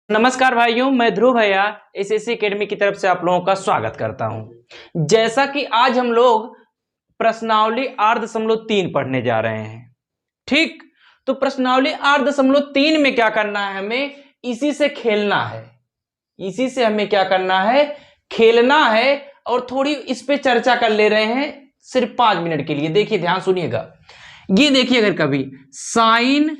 नमस्कार भाइयों, मैं ध्रुव भैया एसएससी एकेडमी की तरफ से आप लोगों का स्वागत करता हूं। जैसा कि आज हम लोग प्रश्नावली 8.3 पढ़ने जा रहे हैं। ठीक, तो प्रश्नावली 8.3 में क्या करना है, हमें इसी से खेलना है। इसी से हमें क्या करना है, खेलना है। और थोड़ी इस पे चर्चा कर ले रहे हैं सिर्फ 5 मिनट के लिए। देखिए, ध्यान सुनिएगा। ये देखिए, अगर कभी साइन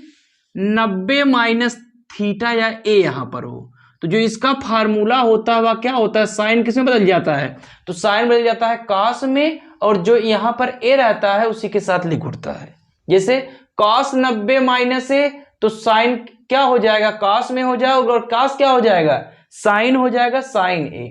90 माइनस थीटा या ए यहां पर हो तो जो इसका फार्मूला होता है वह क्या होता है, साइन किसमें बदल जाता है, तो साइन बदल जाता है कॉस में, और जो यहां पर ए रहता है उसी के साथ लिख उठता है। जैसे कॉस 90 माइनस ए, तो साइन क्या हो जाएगा, कॉस में हो जाएगा, और कॉस क्या हो जाएगा, साइन हो जाएगा, sign A.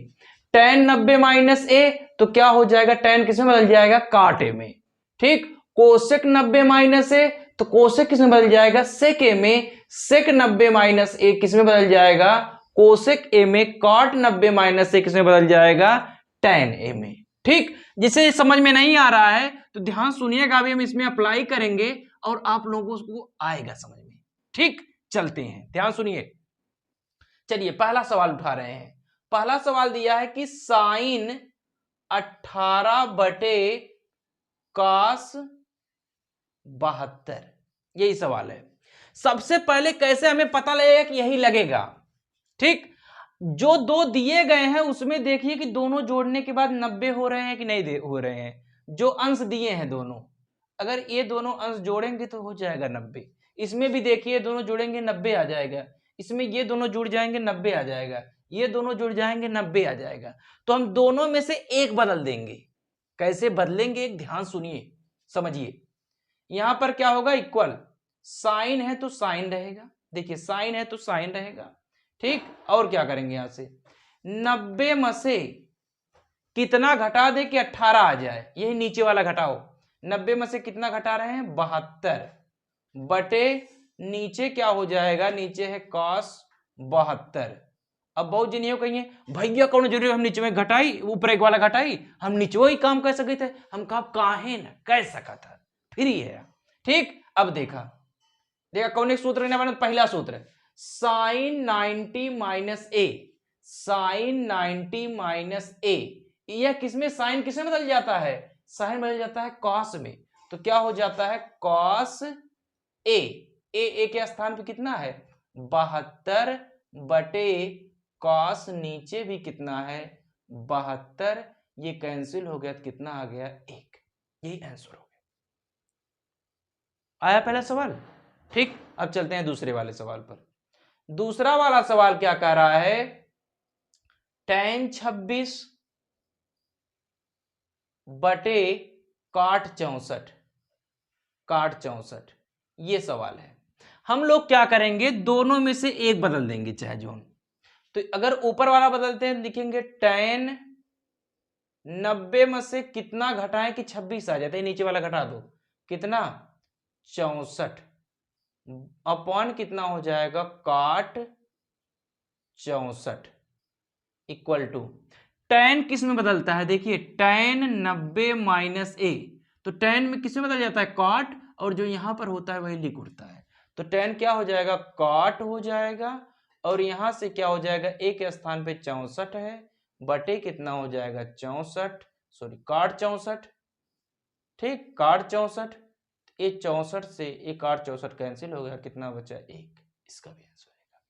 Ten 90 minus A, तो क्या हो जाएगा, टेन किसमें बदल जाएगा, काट ए में। ठीक, कोसेक 90 माइनस ए, तो कोसेक किसमें बदल जाएगा, सेक ए में। सेक 90 माइनस ए किसमें बदल जाएगा, कोसेक ए में। कॉट 90 माइनस ए किसमें बदल जाएगा, टेन ए में। ठीक, जिसे समझ में नहीं आ रहा है तो ध्यान सुनिएगा, अभी हम इसमें अप्लाई करेंगे और आप लोगों को आएगा समझ में। ठीक, चलते हैं, ध्यान सुनिए। चलिए, पहला सवाल उठा रहे हैं। पहला सवाल दिया है कि साइन 18 बटे कॉस 72, यही सवाल है। सबसे पहले कैसे हमें पता लगेगा कि यही लगेगा। ठीक, जो दो दिए गए हैं उसमें देखिए कि दोनों जोड़ने के बाद 90 हो रहे हैं कि नहीं हो रहे हैं। जो अंश दिए हैं दोनों, अगर ये दोनों अंश जोड़ेंगे तो हो जाएगा 90। इसमें भी देखिए दोनों जोड़ेंगे 90 आ जाएगा। इसमें ये दोनों जुड़ जाएंगे 90 आ जाएगा। ये दोनों जुड़ जाएंगे 90 आ जाएगा। तो हम दोनों में से एक बदल देंगे। कैसे बदलेंगे, एक ध्यान सुनिए, समझिए। यहां पर क्या होगा, इक्वल, साइन है तो साइन रहेगा। देखिए, साइन है तो साइन रहेगा। ठीक, और क्या करेंगे, यहां से 90 में से कितना घटा दे कि 18 आ जाए, यही नीचे वाला घटाओ। 90 में से कितना घटा रहे हैं, 72 बटे नीचे क्या हो जाएगा, नीचे है cos 72। अब बहुत जनियो कहिए भैया कौन जरूरी हम नीचे में घटाई, ऊपर एक वाला घटाई, हम नीचे वही काम कर सके थे। हम कहा काहे ना कह सका था, फ्री है। ठीक, अब देखा देखा कौन एक सूत्र ने बना, पहला सूत्र साइन 90 माइनस ए। साइन 90 माइनस ए, यह किसमें, साइन किसमें बदल जाता है, साइन बदल जाता है कॉस में। तो क्या हो जाता है, कॉस ए। ए के स्थान पे कितना है, 72 बटे कॉस, नीचे भी कितना है, 72। ये कैंसिल हो गया तो कितना आ गया, 1। यही आंसर हो गया। आया पहला सवाल। ठीक, अब चलते हैं दूसरे वाले सवाल पर। दूसरा वाला सवाल क्या कह रहा है, tan 26 बटे काट 64, काट 64, ये सवाल है। हम लोग क्या करेंगे, दोनों में से एक बदल देंगे चाहे जो। तो अगर ऊपर वाला बदलते हैं, लिखेंगे tan 90 में से कितना घटाएं कि 26 आ जाते हैं, नीचे वाला घटा दो, कितना 64 अपॉन कितना हो जाएगा, काट 64 इक्वल टू tan किस में बदलता है, देखिए tan 90 माइनस ए, तो tan में किस में बदल जाता है, काट, और जो यहां पर होता है वही लिख उठता है। तो tan क्या हो जाएगा, काट हो जाएगा, और यहां से क्या हो जाएगा, ए के स्थान पे 64 है, बटे कितना हो जाएगा 64, सॉरी काट 64। ठीक, काट 64, ये 64 से एक 8 64 कैंसिल हो गया, कितना बचा 1। इसका भी आंसर आएगा।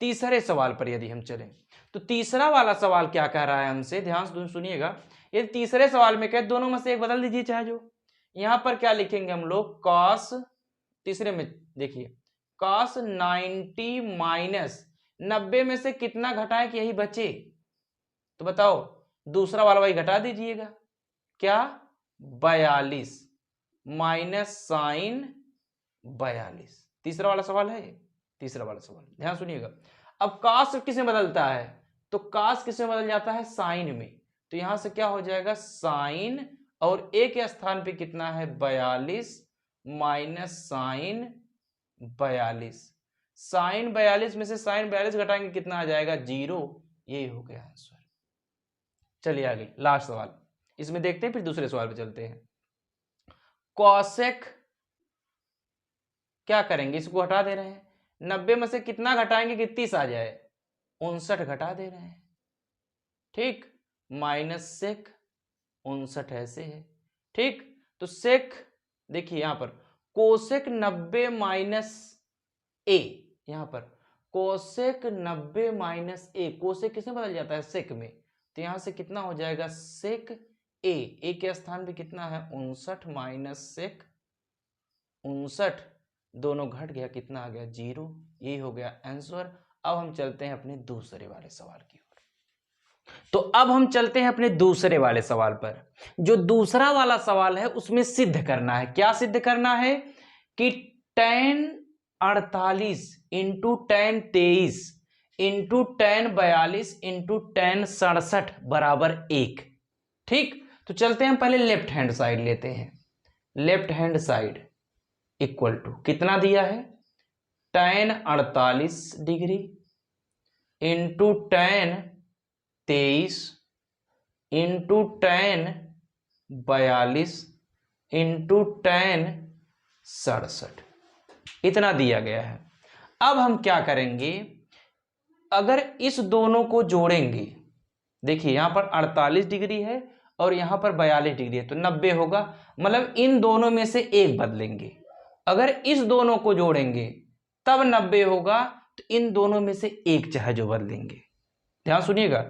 तीसरे सवाल पर यदि हम चलें तो तीसरा वाला सवाल क्या कह रहा है हमसे, ध्यान सुनिएगा। ये तीसरे सवाल में कहे दोनों में से एक बदल दीजिए चाहे जो। यहां पर क्या लिखेंगे हम लोग, कॉस, तीसरे में देखिए कॉस 90 माइनस 90 में से कितना घटाएं कि यही बचे, तो बताओ दूसरा वाला वही घटा दीजिएगा, क्या 42 माइनस साइन 42। तीसरा वाला सवाल है, तीसरा वाला सवाल ध्यान सुनिएगा। अब कास किस में बदलता है, तो कास किस में बदल जाता है, साइन में। तो यहां से क्या हो जाएगा, साइन, और ए के स्थान पे कितना है 42 माइनस साइन 42। साइन 42 में से साइन 42 घटाएंगे कितना आ जाएगा, 0। यही हो गया आंसर। चलिए आगे लास्ट सवाल, इसमें देखते हैं, फिर दूसरे सवाल पे चलते हैं। कॉसेक क्या करेंगे, इसको हटा दे रहे हैं, 90 में से कितना घटाएंगे कि 30 आ जाए, 59 घटा दे रहे हैं। ठीक, माइनस सेक 59 ऐसे है। ठीक, तो सेक देखिए यहां पर कोसेक 90 माइनस ए, यहां पर कोसेक 90 माइनस ए, कोसेक किसमें बदल जाता है, सेक में, तो यहां से कितना हो जाएगा सेक ए के स्थान पे कितना है 59 माइनस सेक 59, दोनों घट गया, कितना आ गया 0, यही हो गया आंसर। अब हम चलते हैं अपने दूसरे वाले सवाल की ओर। तो अब हम चलते हैं अपने दूसरे वाले सवाल पर। जो दूसरा वाला सवाल है उसमें सिद्ध करना है, क्या सिद्ध करना है कि tan 48 into tan 23 into tan 42 into tan 67 बराबर 1। ठीक, तो चलते हैं पहले लेफ्ट हैंड साइड लेते हैं। Left hand side equal to कितना दिया है, tan 48 degree into tan 23 into tan 42 into tan 67, इतना दिया गया है। अब हम क्या करेंगे, अगर इस दोनों को जोड़ेंगे, देखिए यहां पर 48 डिग्री है और यहां पर 42 डिग्री है, तो 90 होगा, मतलब इन दोनों में से एक बदलेंगे। अगर इस दोनों को जोड़ेंगे तब 90 होगा, तो इन दोनों में से एक चाहे जो बदलेंगे। ध्यान सुनिएगा,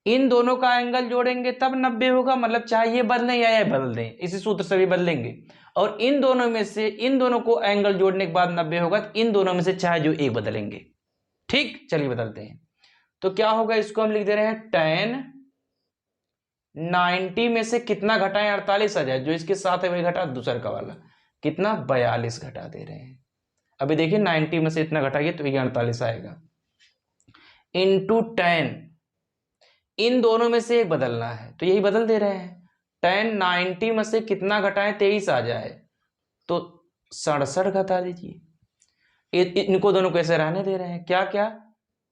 इन दोनों का एंगल जोड़ेंगे तब 90 होगा, मतलब चाहे ये बदलें या ये बदल दें, इसी सूत्र से भी बदलेंगे। और इन दोनों में से इन दोनों को एंगल जोड़ने के बाद 90 होगा, तो इन दोनों में से चाहे जो एक बदलेंगे। ठीक, चलिए बदलते हैं। तो क्या होगा, इसको हम लिख दे रहे हैं tan 90 में से कितना घटाएं, 48 आ जाए, जो इसके साथ है वही घटा, दूसरा का वाला कितना 42 घटा दे रहे हैं। अभी देखिए 90 में से इतना घटाइए तो ये 48 आएगा, इंटू tan, इन दोनों में से एक बदलना है तो यही बदल दे रहे हैं। tan 90 में से कितना घटाएं, 23 आ जाए, तो 67 घटा दीजिए। इनको दोनों को ऐसे रहने दे रहे हैं, क्या क्या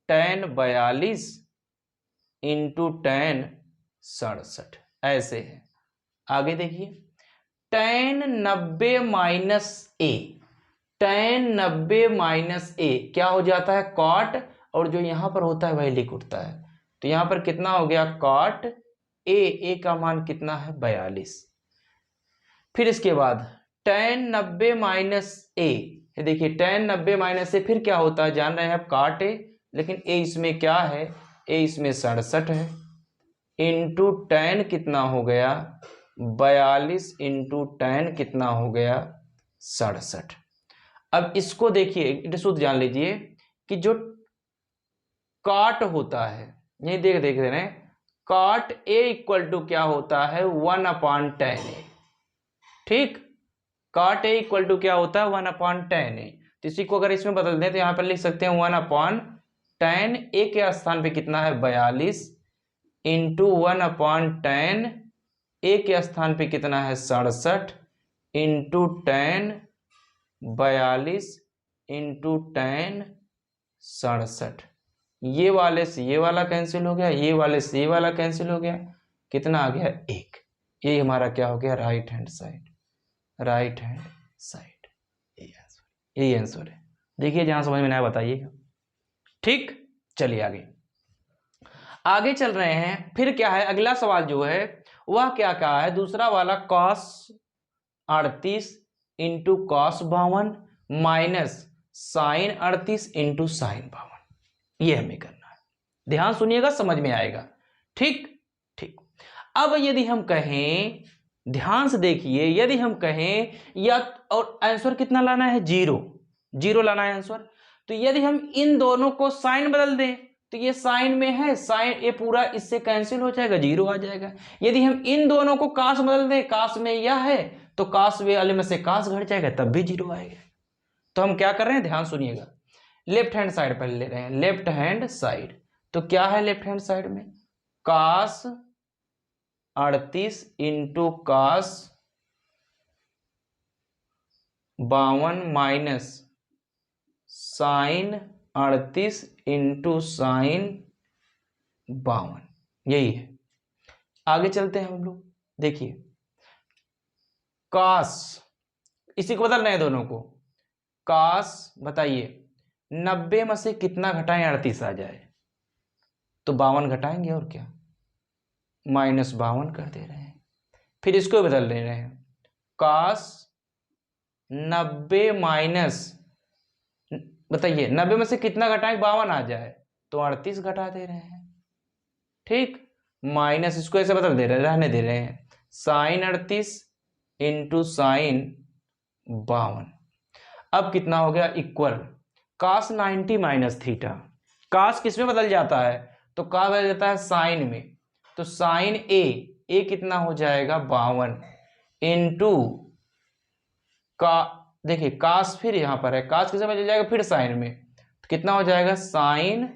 tan 42 इंटू tan 67 ऐसे है। आगे देखिए tan 90 माइनस ए, tan 90 माइनस ए क्या हो जाता है cot, और जो यहां पर होता है वही लिख उठता है, तो यहां पर कितना हो गया cot ए का मान कितना है 42। फिर इसके बाद tan 90 माइनस ए, देखिए tan 90 माइनस ए फिर क्या होता है जान रहे हैं आप, cot ए, लेकिन ए इसमें क्या है, ए इसमें 67 है, इंटू tan कितना हो गया 42 इंटू tan कितना हो गया 67। अब इसको देखिए सूत्र जान लीजिए कि जो cot होता है, यही देख रहे हैं, cot a इक्वल टू क्या होता है 1/tan a। ठीक, cot a इक्वल टू क्या होता है 1/tan a, तो इसी को अगर इसमें बदल दें तो यहां पर लिख सकते हैं 1/tan a के स्थान पे कितना है 42 इंटू 1/tan a के स्थान पे कितना है 67 इंटू tan 42 इंटू tan 67। ये वाले से ये वाला कैंसिल हो गया, ये वाले से ये वाला कैंसिल हो गया, कितना आ गया 1। ये हमारा क्या हो गया right hand side, right hand side, यही आंसर है। देखिए जहां समझ में ना बताइएगा। ठीक, चलिए आगे आगे चल रहे हैं। फिर क्या है अगला सवाल जो है वह क्या कहा है, दूसरा वाला cos 38 into cos 52 minus sin 38 into sin 52, ये हमें करना है। ध्यान सुनिएगा, समझ में आएगा। ठीक ठीक, अब यदि हम कहें, ध्यान से देखिए, यदि हम कहें या, और आंसर कितना लाना है 0 लाना है आंसर, तो यदि हम इन दोनों को साइन बदल दें तो ये साइन में है, साइन ये पूरा इससे कैंसिल हो जाएगा, 0 आ जाएगा। यदि हम इन दोनों को कास बदल दें, कास में यह है तो कास वाले में से कास घट जाएगा, तब भी 0 आएगा। तो हम क्या कर रहे हैं, ध्यान सुनिएगा, लेफ्ट हैंड साइड पर ले रहे हैं, लेफ्ट हैंड साइड। तो क्या है लेफ्ट हैंड साइड में, cos 38 into cos 52 minus sin 38 into sin 52, यही है। आगे चलते हैं हम लोग, देखिए cos, इसी को बदल रहे हैं दोनों को, cos बताइए 90 में से कितना घटाएं 38 आ जाए, तो 52 घटाएंगे और क्या, -52 कर दे रहे हैं। फिर इसको बदल दे रहे हैं, cos 90 माइनस, बताइए 90 में से कितना घटाएं 52 आ जाए, तो 38 घटा दे रहे हैं। ठीक, माइनस इसको ऐसे बदल दे रहे हैं, रहने दे रहे हैं, sin 38 इंटू साइन 52। अब कितना हो गया, equal cos 90 minus theta. cos किस में बदल जाता है, तो cos बदल जाता है साइन में, तो साइन ए कितना हो जाएगा 52 इंटू का, देखिए cos फिर यहां पर है, cos किस में बदल जाएगा फिर साइन में, तो कितना हो जाएगा sine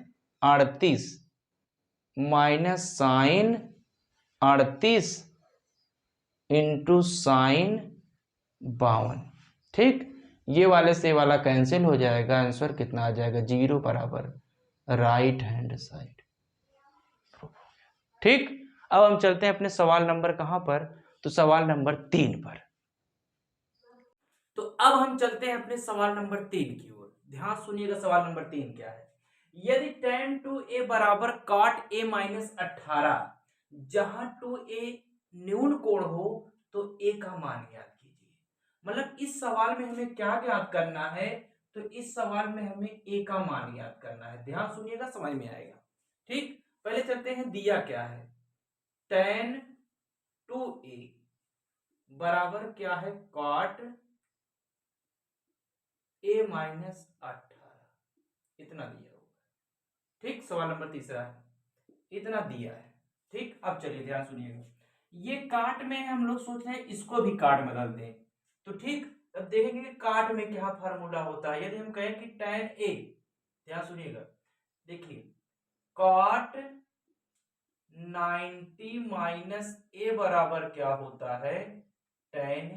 38 minus sine 38 into sine 52। ठीक, ये वाले से वाला कैंसिल हो जाएगा, आंसर कितना आ जाएगा 0 बराबर राइट हैंड साइड। ठीक, अब हम चलते हैं अपने सवाल नंबर कहां पर, तो सवाल नंबर 3 पर। तो अब हम चलते हैं अपने सवाल नंबर 3 की ओर। ध्यान सुनिएगा, सवाल नंबर 3 क्या है। यदि tan 2a बराबर cot a माइनस 18, जहां 2a न्यून कोण हो तो a का मान ज्ञात कीजिए। मतलब इस सवाल में हमें क्या ज्ञात करना है, तो इस सवाल में हमें a का मान ज्ञात करना है। ध्यान सुनिएगा, समझ में आएगा। ठीक, पहले चलते हैं, दिया क्या है, tan 2a बराबर क्या है cot a माइनस 18, इतना दिया होगा। ठीक, सवाल नंबर तीसरा है, इतना दिया है। ठीक, अब चलिए ध्यान सुनिएगा, ये काट में हम लोग सोच रहे हैं इसको भी काट में बदल दें, तो ठीक, अब देखेंगे कि काट में क्या फार्मूला होता है। यदि हम कहें कि tan a, ध्यान सुनिएगा, देखिए cot 90 माइनस a बराबर क्या होता है tan,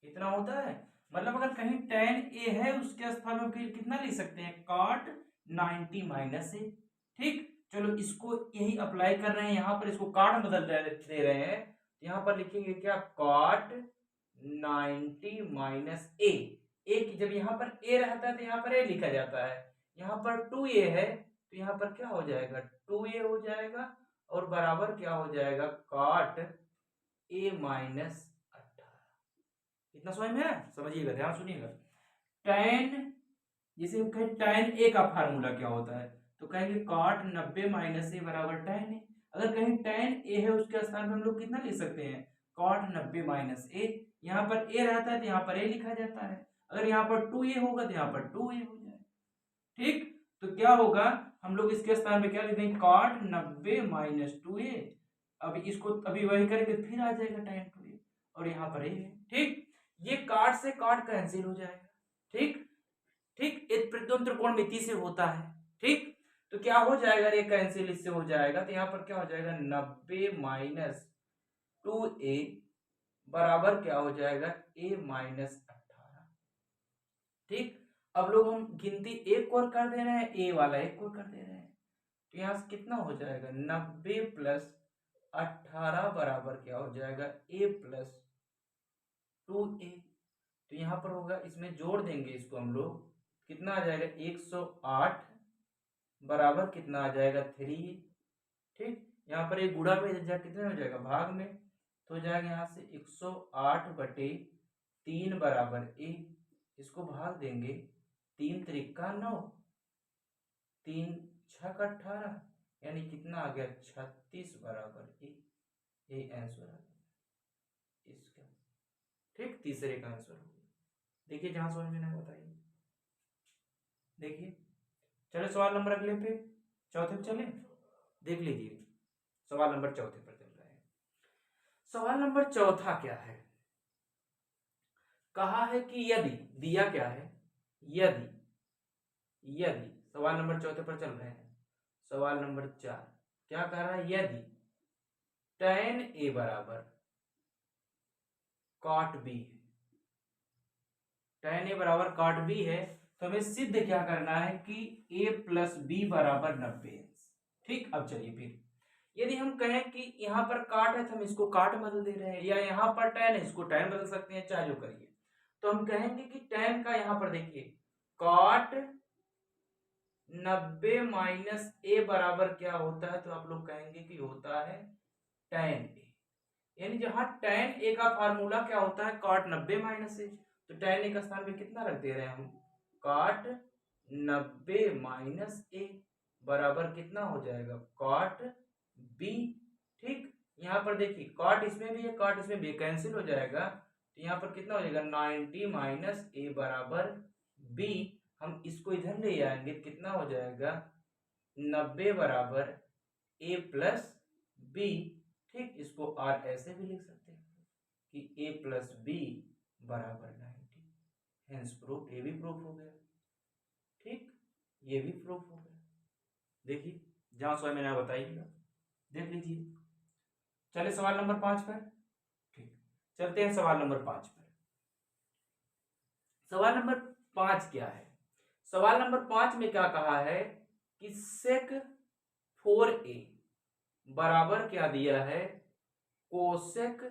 इतना होता है। मतलब अगर कहीं tan a है उसके स्थान में फिर कितना लिख सकते हैं, cot 90 माइनस a। ठीक, चलो इसको यही अप्लाई कर रहे हैं, यहां पर इसको काट बदल दे रहे हैं, यहां पर लिखेंगे क्या, cot 90 माइनस a। एक जब यहां पर a रहता है तो यहां पर a लिखा जाता है, यहां पर 2a है तो यहां पर क्या हो जाएगा 2a हो जाएगा, और बराबर क्या हो जाएगा cot a माइनस 18। इतना समझ में है, समझिएगा, ध्यान सुनिएगा। tan, जैसे हम कहें tan a का फार्मूला क्या होता है, तो कहेंगे cot 90 माइनस a बराबर tan a। अगर कहीं tan a है उसके स्थान पर हम लोग कितना लिख सकते हैं, cot 90 माइनस a। यहाँ पर a रहता है तो यहाँ पर a लिखा जाता है, अगर यहाँ पर 2a होगा तो यहाँ पर 2a हो जाए। ठीक, तो क्या होगा, हम लोग इसके स्थान में क्या लिख देंगे, cot 90 माइनस 2a। अब इसको अभी वही करेंगे फिर आ जाएगा tan 2a, और यहाँ पर a है। ठीक, ये काट से काट कैंसिल हो जाएगा। ठीक, ठीक, एक प्रतिद्वंद त्रिकोण मिति से होता है। ठीक, तो क्या हो जाएगा, ये कैंसिल इससे हो जाएगा, तो यहाँ पर क्या हो जाएगा 90 माइनस 2a बराबर क्या हो जाएगा a माइनस 18। ठीक, अब लोग हम गिनती एक और कर दे रहे हैं, a वाला एक और कर दे रहे हैं, तो यहाँ से कितना हो जाएगा 90 प्लस 18 बराबर क्या हो जाएगा a प्लस 2a। तो यहाँ पर होगा, इसमें जोड़ देंगे इसको हम लोग, कितना आ जाएगा 108 बराबर कितना आ जाएगा 3। ठीक, यहाँ पर एक गुणा में कितने हो जाएगा भाग में, तो हो जाएगा यहाँ से 108 बटे 3 बराबर a। इसको भाग देंगे, 3 त्रिका 9, 3 छक 18, यानी कितना आ गया 36 बराबर a। ये आंसर आ गया इसका। ठीक, तीसरे का आंसर हो गया। देखिए जहां समझ में ना बताइए, देखिए। चलो सवाल नंबर अगले पे, चौथे पे चले, देख लीजिए, सवाल नंबर चौथे पर चल रहे हैं। सवाल नंबर चौथा क्या है, कहा है कि यदि, दिया क्या है, यदि, यदि, सवाल नंबर चौथे पर चल रहे हैं। सवाल नंबर 4 क्या कह रहा है, यदि tan a बराबर cot b है, tan a बराबर cot b है, तो हमें सिद्ध क्या करना है कि a प्लस b बराबर 90 अंश। ठीक, अब चलिए फिर, यदि हम कहें कि यहाँ पर काट है तो हम इसको काट बदल दे रहे हैं, या यहाँ पर tan है इसको tan बदल सकते हैं, चाहे जो करिए। तो हम कहेंगे कि tan का यहाँ पर देखिए cot 90 माइनस ए बराबर क्या होता है, तो आप लोग कहेंगे कि होता है tan ए। यानी जहां tan ए का फार्मूला क्या होता है, cot 90 माइनस ए, तो tan ए का स्थान पे कितना रख दे रहे हैं हम, cot 90 माइनस ए बराबर कितना हो जाएगा, cot b। ठीक, यहाँ पर देखिए cot इसमें भी है, cot इसमें भी कैंसिल हो जाएगा, तो यहाँ पर कितना हो जाएगा 90 माइनस ए बराबर b। हम इसको इधर ले आएंगे, कितना हो जाएगा 90 बराबर a प्लस बी। ठीक, इसको r ऐसे भी लिख सकते हैं कि a प्लस बी बराबर 90। हेंस प्रूफ, ये भी प्रूफ हो गया। ठीक, ये भी प्रूफ हो गया। देखिए जहां स्वयं मैंने बताइएगा, देख लीजिए। चलिए सवाल नंबर 5 पर। ठीक, चलते हैं सवाल नंबर 5 पर। सवाल नंबर 5 क्या है, सवाल नंबर 5 में क्या कहा है कि सेक 4a बराबर क्या दिया है, कोसेक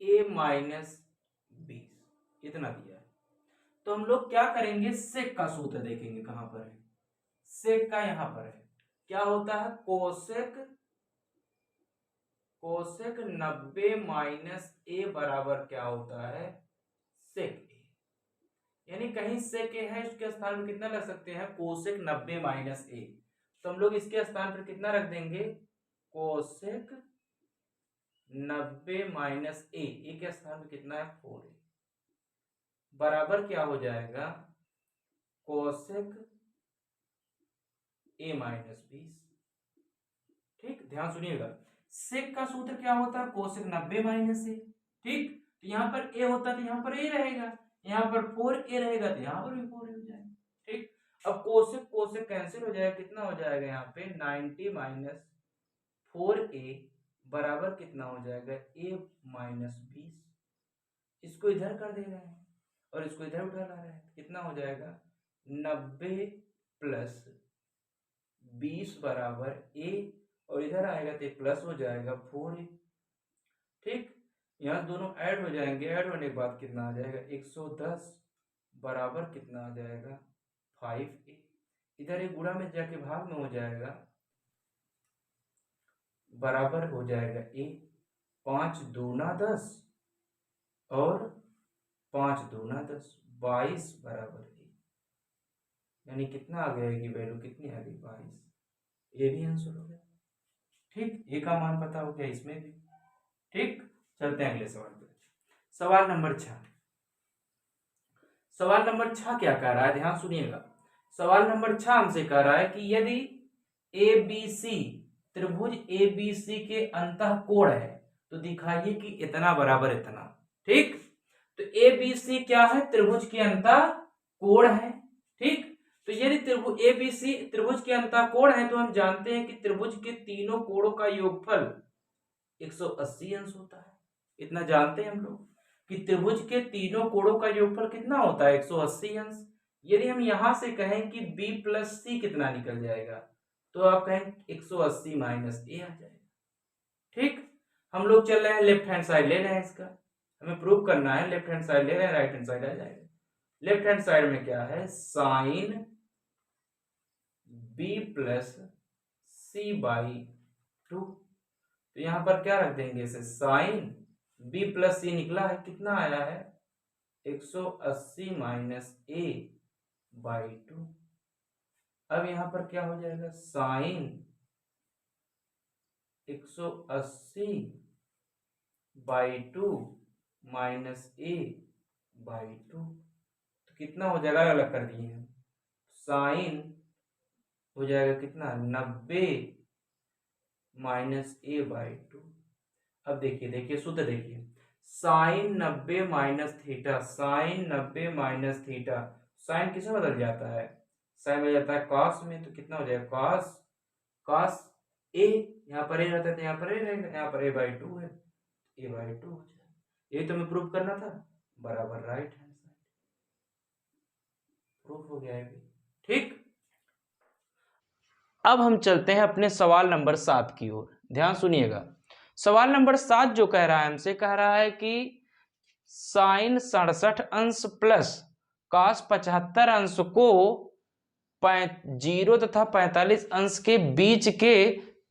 a माइनस 20 इतना दिया है। तो हम लोग क्या करेंगे, सेक का सूत्र देखेंगे कहां पर है, सेक का यहां पर है, क्या होता है कोसेक 90 माइनस ए बराबर क्या होता है, सेक ए। यानी कहीं सेक ए है, इसके स्थान पर कितना रख सकते हैं, कोसेक 90 माइनस ए। तो हम लोग इसके स्थान पर कितना रख देंगे, कोसेक 90 माइनस ए के स्थान पर कितना है 4a बराबर क्या हो जाएगा, कोसेक a माइनस 20। ठीक, ध्यान सुनिएगा, सेक का सूत्र क्या होता है, कोसेक 90 माइनस ए। ठीक, तो यहाँ पर a होता है तो यहाँ पर a रहेगा, यहाँ पर 4a रहेगा तो यहाँ पर भी 4a हो जाएगा। ठीक, अब कोसेक कैंसिल हो जाएगा, कितना हो जाएगा यहाँ पे 90 माइनस 4a बराबर कितना हो जाएगा, a माइनस 20। इसको इधर कर दे रहे हैं और इसको इधर उठा ला रहे हैं, कितना हो जाएगा 90 प्लस 20 बराबर a, और इधर आएगा तो प्लस हो जाएगा 4a। ठीक, यहाँ दोनों ऐड हो जाएंगे, ऐड होने के बाद कितना आ जाएगा 110 बराबर कितना आ जाएगा 5a। इधर एक गुणा में जाके भाग में हो जाएगा, बराबर हो जाएगा a, 5 दूना 10 और 5 दूना 10, 22 बराबर a। यानी कितना आ गया कि वैल्यू कितनी आ गई 22। ये भी आंसर हो गया। ठीक, ए का मान पता हो गया इसमें भी। ठीक, चलते हैं अगले सवाल पर। सवाल नंबर 6। सवाल नंबर 6 क्या कह रहा है, ध्यान सुनिएगा। सवाल नंबर 6 हमसे कह रहा है कि यदि ABC त्रिभुज ABC के अंतः कोण है तो दिखाइए कि इतना बराबर इतना। ठीक, तो ABC क्या है, त्रिभुज के अंतः कोण है। ठीक, तो यदि त्रिभुज ABC त्रिभुज के अंतः कोण है तो हम जानते हैं कि त्रिभुज के तीनों कोणों का योगफल 180 अंश होता है। इतना जानते हैं हम लोग कि त्रिभुज के तीनों कोणों का योगफल कितना होता है 180 अंश। यदि हम यहां से कहें कि b प्लस सी कितना निकल जाएगा, तो आप कहें 180 माइनस ए आ जाएगा। ठीक, हम लोग चल रहे हैं लेफ्ट हैंड साइड ले रहे हैं, इसका हमें प्रूव करना है। लेफ्ट हैंड साइड ले रहे हैं, राइट हैंड साइड आ जाएगा। लेफ्ट हैंड साइड में क्या है, sine b plus c by 2। तो यहां पर क्या रख देंगे, इसे साइन b प्लस सी निकला है, कितना आया है 180 माइनस ए बाई 2। अब यहां पर क्या हो जाएगा, sine 180 by 2 minus a by 2। तो कितना हो जाएगा, अलग कर दिए हैं, साइन हो जाएगा कितना 90 माइनस ए बाई 2। अब देखिए सूत्र देखिए, sine 90 minus theta, sine 90 minus theta, sine किसमें बदल जाता है, साइन बदल जाता है कॉस में। तो कितना हो जाएगा कॉस ए, यहाँ पर ए रहता है तो यहाँ पर ए रहेगा, यहाँ पर ए बाई 2 है, ए बाई 2 हो जाएगा। यही तो हमें प्रूफ करना था, बराबर राइट हैंड साइड। प्रूफ हो गया है। ठीक, अब हम चलते हैं अपने सवाल नंबर 7 की ओर। ध्यान सुनिएगा, सवाल नंबर 7 जो कह रहा है हमसे, कह रहा है कि साइन 67 अंश प्लस cos 75 अंश को 0 तथा 45 अंश के बीच के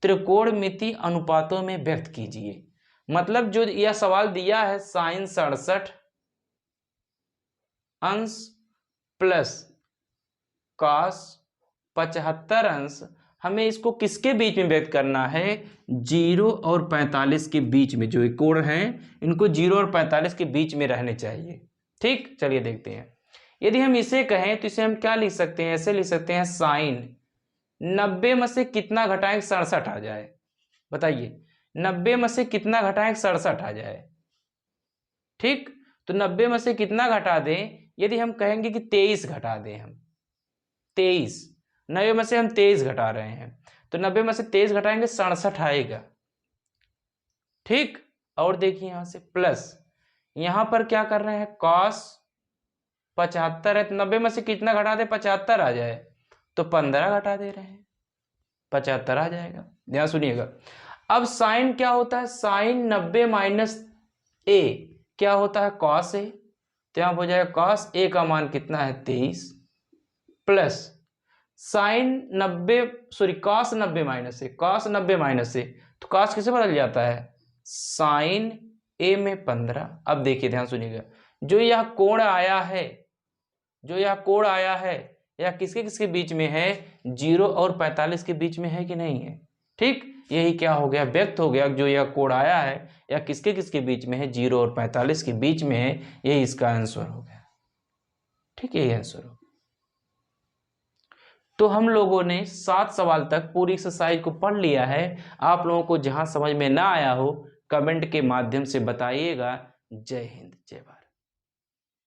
त्रिकोणमिति अनुपातों में व्यक्त कीजिए। मतलब जो यह सवाल दिया है sin 67 अंश प्लस cos 75 अंश, हमें इसको किसके बीच में व्यक्त करना है? 0 और 45 के बीच में। जो कोण हैं इनको 0 और 45 के बीच में रहने चाहिए। ठीक, चलिए देखते हैं। यदि हम इसे कहें तो इसे हम क्या लिख सकते हैं? ऐसे लिख सकते हैं साइन 90 में से कितना घटाएं 67 आ जाए? बताइए 90 में से कितना घटाएं 67 आ जाए? ठीक, तो 90 में से कितना घटा दें? यदि हम कहेंगे कि 23 घटा दें, हम 23, 90 में से हम 23 घटा रहे हैं, तो 90 में से 23 घटाएंगे 67 आएगा। ठीक, और देखिए यहां से प्लस, यहां पर क्या कर रहे हैं? cos 75 है तो 90 में से कितना घटा दे? 75 आ जाए, तो 15 घटा दे रहे हैं, 75 आ जाएगा। ध्यान सुनिएगा। अब साइन क्या होता है? साइन 90 माइनस ए क्या होता है? cos ए, तो यहां हो जाएगा cos ए का मान कितना है? 23 plus sine 90 sorry cos 90 minus A, cos 90 minus A, तो cos किसे बदल जाता है? साइन ए में 15। अब देखिए ध्यान सुनिएगा, जो यह कोण आया है, जो यह कोण आया है, यह किसके किसके बीच में है? 0 और 45 के बीच में है कि नहीं है? ठीक, यही क्या हो गया? व्यक्त हो गया। जो यह कोण आया है यह किसके किसके बीच में है? 0 और 45 के बीच में है। यही इसका आंसर हो गया। ठीक, यही आंसर हो। तो हम लोगों ने 7 सवाल तक पूरी एक्सरसाइज को पढ़ लिया है। आप लोगों को जहां समझ में ना आया हो कमेंट के माध्यम से बताइएगा। जय हिंद, जय भारत।